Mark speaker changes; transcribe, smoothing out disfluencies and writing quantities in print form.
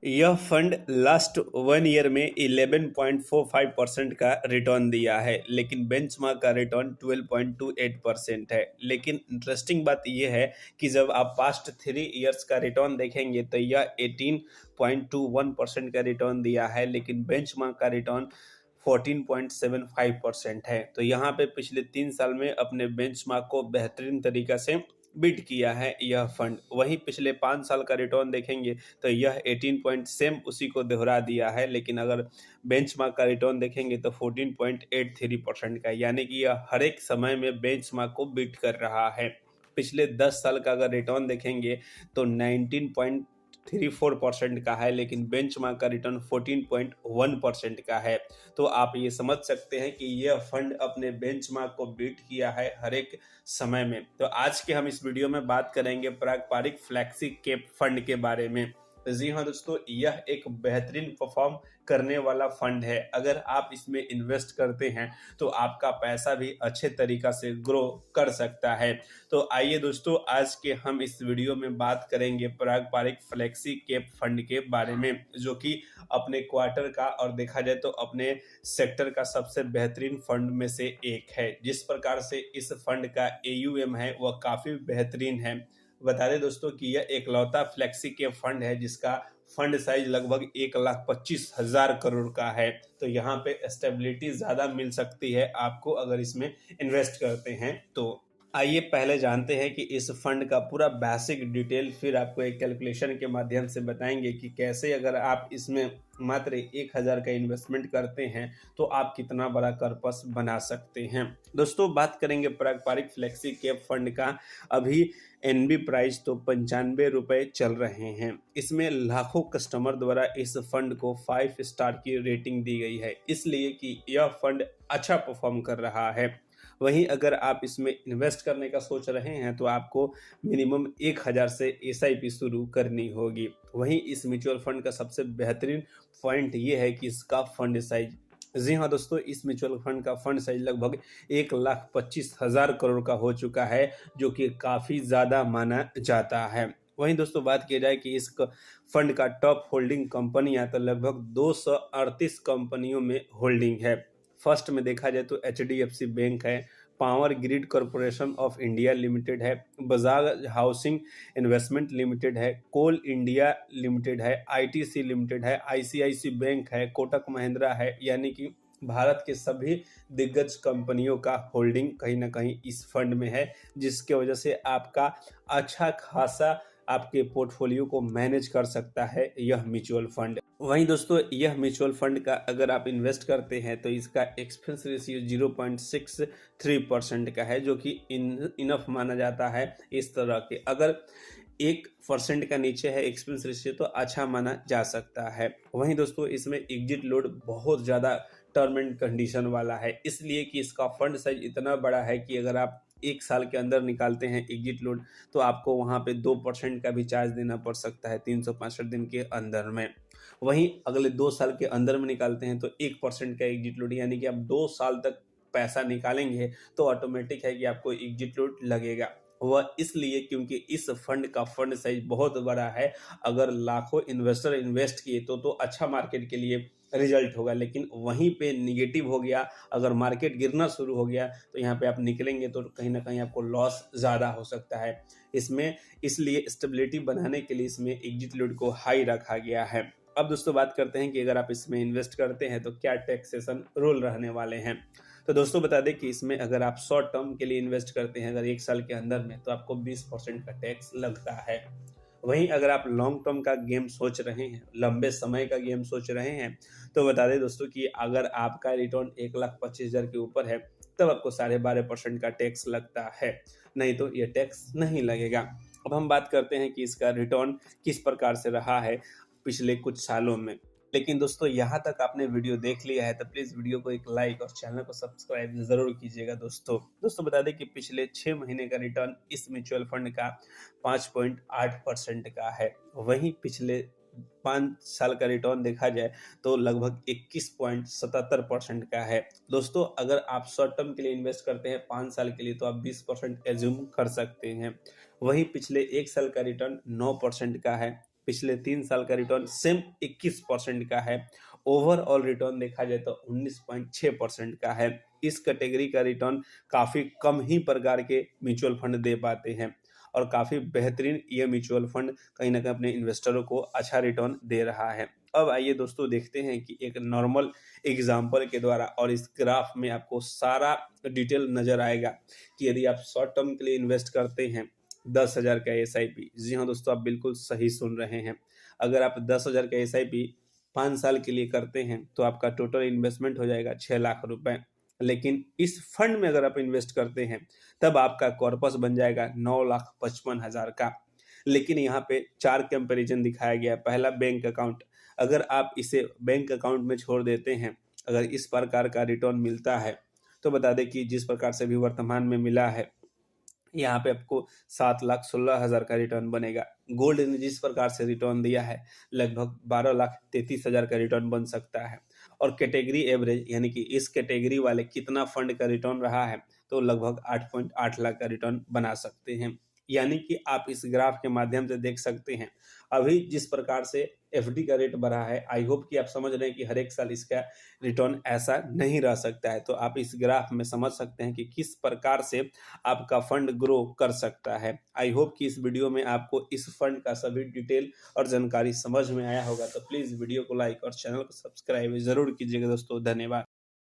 Speaker 1: यह fund last 1 year में 11.45% का रिटर्न दिया है, लेकिन बेंचमार्क का रिटर्न 12.28% है। लेकिन इंटरेस्टिंग बात यह है कि जब आप पास्ट 3 ईयर्स का रिटर्न देखेंगे तो यह 18.21% का रिटर्न दिया है, लेकिन बेंचमार्क का रिटर्न 14.75% है। तो यहाँ पे पिछले 3 साल में अपने बेंचमार्क को बेहतरीन तरीका से बीट किया है यह फंड। वहीं पिछले 5 साल का रिटर्न देखेंगे तो यह 18 पॉइंट सेम उसी को दोहरा दिया है, लेकिन अगर बेंचमार्क का रिटर्न देखेंगे तो 14.83% का, यानी कि यह हर एक समय में बेंचमार्क को बीट कर रहा है। पिछले 10 साल का अगर रिटर्न देखेंगे तो 19.34% का है, लेकिन बेंचमार्क का रिटर्न 14.1% का है। तो आप ये समझ सकते हैं कि यह फंड अपने बेंचमार्क को बीट किया है हर एक समय में। तो आज के हम इस वीडियो में बात करेंगे पारंपरिक फ्लेक्सी कैप फंड के बारे में। जी हाँ दोस्तों, यह एक बेहतरीन परफॉर्म करने वाला फंड है। अगर आप इसमें इन्वेस्ट करते हैं तो आपका पैसा भी अच्छे तरीका से ग्रो कर सकता है। तो आइए दोस्तों, आज के हम इस वीडियो में बात करेंगे पारंपरिक फ्लेक्सी कैप फंड के बारे में, जो कि अपने क्वार्टर का और देखा जाए तो अपने सेक्टर का सबसे बेहतरीन फंड में से एक है। जिस प्रकार से इस फंड का AUM है वह काफ़ी बेहतरीन है। बता दें दोस्तों कि यह एकलौता फ्लेक्सी कैप फंड है जिसका फंड साइज लगभग 1,25,000 करोड़ का है। तो यहाँ पे स्टेबिलिटी ज़्यादा मिल सकती है आपको अगर इसमें इन्वेस्ट करते हैं तो। आइए पहले जानते हैं कि इस फंड का पूरा बेसिक डिटेल, फिर आपको एक कैलकुलेशन के माध्यम से बताएंगे कि कैसे अगर आप इसमें मात्र 1,000 का इन्वेस्टमेंट करते हैं तो आप कितना बड़ा कर्पस बना सकते हैं। दोस्तों, बात करेंगे पारंपरिक फ्लेक्सी कैप फंड का। अभी NB प्राइस तो 95 रुपये चल रहे हैं। इसमें लाखों कस्टमर द्वारा इस फंड को 5 स्टार की रेटिंग दी गई है, इसलिए कि यह फंड अच्छा परफॉर्म कर रहा है। वहीं अगर आप इसमें इन्वेस्ट करने का सोच रहे हैं तो आपको मिनिमम 1,000 से SIP शुरू करनी होगी। वहीं इस म्यूचुअल फंड का सबसे बेहतरीन पॉइंट ये है कि इसका फंड साइज, जी हाँ दोस्तों, इस म्यूचुअल फंड का फंड साइज लगभग 1,25,000 करोड़ का हो चुका है, जो कि काफ़ी ज़्यादा माना जाता है। वहीं दोस्तों, बात की जाए कि इस फंड का टॉप होल्डिंग कंपनियां तो लगभग 238 कंपनियों में होल्डिंग है। फर्स्ट में देखा जाए तो HDFC बैंक है, power grid corporation of India limited है, बजाज हाउसिंग इन्वेस्टमेंट लिमिटेड है, कोल इंडिया लिमिटेड है, ITC लिमिटेड है, ICICI बैंक है, कोटक महिंद्रा है। यानी कि भारत के सभी दिग्गज कंपनियों का होल्डिंग कहीं ना कहीं इस फंड में है, जिसके वजह से आपका अच्छा खासा आपके पोर्टफोलियो को मैनेज कर सकता है यह म्यूचुअल फंड। वहीं दोस्तों, यह म्यूचुअल फंड का अगर आप इन्वेस्ट करते हैं तो इसका एक्सपेंस रेशियो 0.63% का है, जो कि इनफ माना जाता है। इस तरह के अगर 1% का नीचे है एक्सपेंस रेशियो तो अच्छा माना जा सकता है। वहीं दोस्तों, इसमें एग्जिट लोड बहुत ज़्यादा टर्म एंड कंडीशन वाला है, इसलिए कि इसका फंड साइज इतना बड़ा है कि अगर आप 1 साल के अंदर निकालते हैं एग्जिट लोड तो आपको वहाँ पे 2% का भी चार्ज देना पड़ सकता है 365 दिन के अंदर में। वहीं अगले 2 साल के अंदर में निकालते हैं तो 1% का एग्जिट लोड, यानी कि आप 2 साल तक पैसा निकालेंगे तो ऑटोमेटिक है कि आपको एग्जिट लोड लगेगा। वह इसलिए क्योंकि इस फंड का फंड साइज बहुत बड़ा है। अगर लाखों इन्वेस्टर इन्वेस्ट किए तो अच्छा मार्केट के लिए रिजल्ट होगा, लेकिन वहीं पे निगेटिव हो गया, अगर मार्केट गिरना शुरू हो गया तो यहाँ पे आप निकलेंगे तो कहीं ना कहीं आपको लॉस ज़्यादा हो सकता है इसमें। इसलिए स्टेबिलिटी बनाने के लिए इसमें एग्जिट लोड को हाई रखा गया है। अब दोस्तों, बात करते हैं कि अगर आप इसमें इन्वेस्ट करते हैं तो क्या टैक्सेशन रूल रहने वाले हैं। तो दोस्तों, बता दें कि इसमें अगर आप शॉर्ट टर्म के लिए इन्वेस्ट करते हैं अगर 1 साल के अंदर में तो आपको 20% का टैक्स लगता है। वहीं अगर आप लॉन्ग टर्म का गेम सोच रहे हैं, लंबे समय का गेम सोच रहे हैं, तो बता दें दोस्तों कि अगर आपका रिटर्न 1,25,000 के ऊपर है तब आपको 12.5% का टैक्स लगता है, नहीं तो ये टैक्स नहीं लगेगा। अब हम बात करते हैं कि इसका रिटर्न किस प्रकार से रहा है पिछले कुछ सालों में। लेकिन दोस्तों, यहाँ तक आपने वीडियो देख लिया है तो प्लीज़ वीडियो को एक लाइक और चैनल को सब्सक्राइब ज़रूर कीजिएगा। दोस्तों बता दें कि पिछले 6 महीने का रिटर्न इस म्यूचुअल फंड का 5.8% का है। वहीं पिछले 5 साल का रिटर्न देखा जाए तो लगभग 21.77% का है। दोस्तों, अगर आप शॉर्ट टर्म के लिए इन्वेस्ट करते हैं 5 साल के लिए तो आप 20% एज्यूम कर सकते हैं। वहीं पिछले 1 साल का रिटर्न 9% का है। पिछले 3 साल का रिटर्न सेम 21% का है। ओवरऑल रिटर्न देखा जाए तो 19.6% का है। इस कैटेगरी का रिटर्न काफ़ी कम ही प्रकार के म्यूचुअल फंड दे पाते हैं और काफ़ी बेहतरीन ये म्यूचुअल फंड कहीं ना कहीं अपने इन्वेस्टरों को अच्छा रिटर्न दे रहा है। अब आइए दोस्तों देखते हैं कि एक नॉर्मल एग्जाम्पल के द्वारा, और इस ग्राफ में आपको सारा डिटेल नजर आएगा कि यदि आप शॉर्ट टर्म के लिए इन्वेस्ट करते हैं 10,000 का SIP, जी हाँ दोस्तों, आप बिल्कुल सही सुन रहे हैं। अगर आप 10,000 का SIP 5 साल के लिए करते हैं तो आपका टोटल इन्वेस्टमेंट हो जाएगा 6 लाख रुपए। लेकिन इस फंड में अगर आप इन्वेस्ट करते हैं तब आपका कॉर्पस बन जाएगा 9,55,000 का। लेकिन यहाँ पे 4 कंपैरिजन दिखाया गया है। पहला, बैंक अकाउंट। अगर आप इसे बैंक अकाउंट में छोड़ देते हैं, अगर इस प्रकार का रिटर्न मिलता है, तो बता दें कि जिस प्रकार से भी वर्तमान में मिला है, यहाँ पे आपको 7,16,000 का रिटर्न बनेगा। गोल्ड ने जिस प्रकार से रिटर्न दिया है, लगभग 12,33,000 का रिटर्न बन सकता है। और कैटेगरी एवरेज यानी कि इस कैटेगरी वाले कितना फंड का रिटर्न रहा है, तो लगभग 8.8 लाख का रिटर्न बना सकते हैं। यानी कि आप इस ग्राफ के माध्यम से देख सकते हैं अभी जिस प्रकार से FD का रेट बढ़ा है। आई होप कि आप समझ रहे हैं कि हर एक साल इसका रिटर्न ऐसा नहीं रह सकता है। तो आप इस ग्राफ में समझ सकते हैं कि किस प्रकार से आपका फंड ग्रो कर सकता है। आई होप कि इस वीडियो में आपको इस फंड का सभी डिटेल और जानकारी समझ में आया होगा। तो प्लीज़ वीडियो को लाइक और चैनल को सब्सक्राइब ज़रूर कीजिएगा दोस्तों। धन्यवाद।